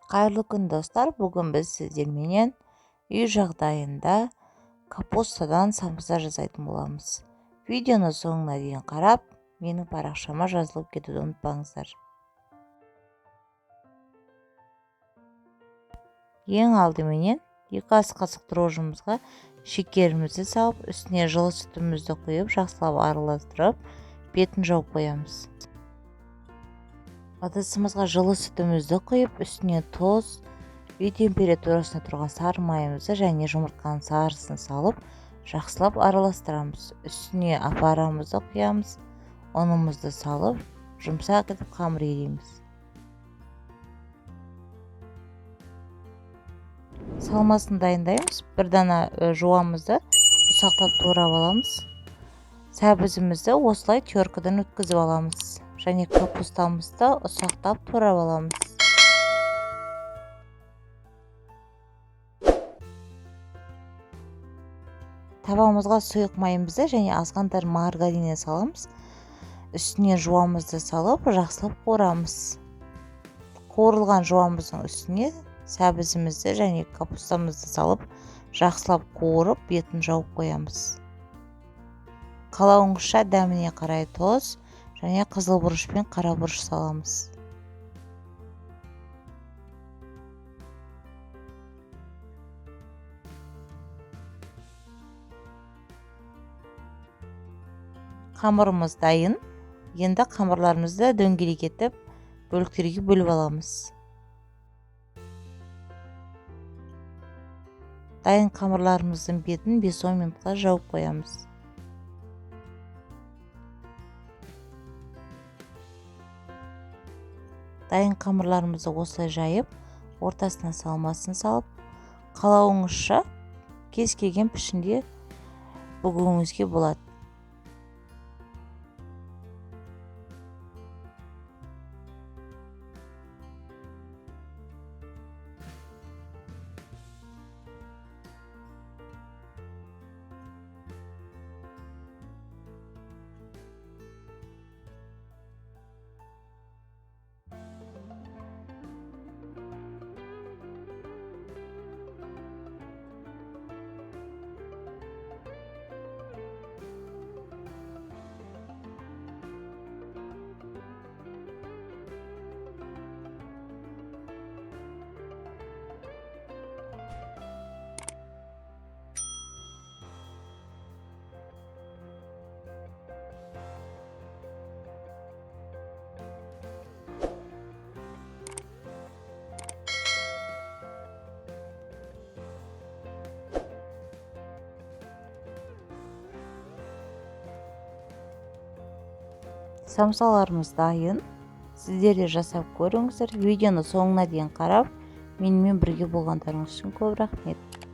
Қайырлы күн достар, бүгін біз сіздерменен үй жағдайында капустадан самса жасайтын боламыз. Видеоны соңына дейін қарап, менің парақшама жазылып кетуді ұмытпаңыздар. Ең алдыменен 2 ас қасық дрожжымызға шекерімізді салып, үстіне жылы сүтімізді құйып, жақсылап араластырып, бетін жауып қоямыз. Ыдысымызға жылы сүтімізді құйып, үстіне тұз, үй температурасына тұрған сары майымызды және жұмыртқаның сарысын салып, жақсылап араластырамыз. Үстіне апарамызды құямыз, ұнымызды салып, жұмсақ етіп қамыр ереміз. Салмасын дайындаймыз. Бір дана жуамызды ұсақтап турап аламыз. Сәбізімізді осылай теркадан өткізіп аламыз. Және капустамызды ұсақтап турап аламыз. Табамызға сұйық майымызды және азғантай маргарин саламыз. Үстіне жуамызды салып, жақсылап қуырамыз. Қуырылған жуамыздың үстіне сәбізімізді және капустамызды салып, жақсылап қуырып, бетін жауып қоямыз. Қалауыңызша дәміне қарай тұз және қызыл бұрыш пен қара бұрыш саламыз. Қамырымыз дайын. Енді қамырларымызды дөңгелек етіп, бөліктерге бөліп аламыз. Дайын қамырларымыздың бетін 5-10 минутқа жауып қоямыз. Дайын қамырларымызды осылай жайып, ортасына салмасын салып, қалауыңызша кез келген пішінде бүгуіңізге болады. Самсаларымыз дайын. Сіздер де жасап көріңіздер. Видеоны соңына дейін қарап, менімен бірге болғандарыңыз үшін көп рахмет.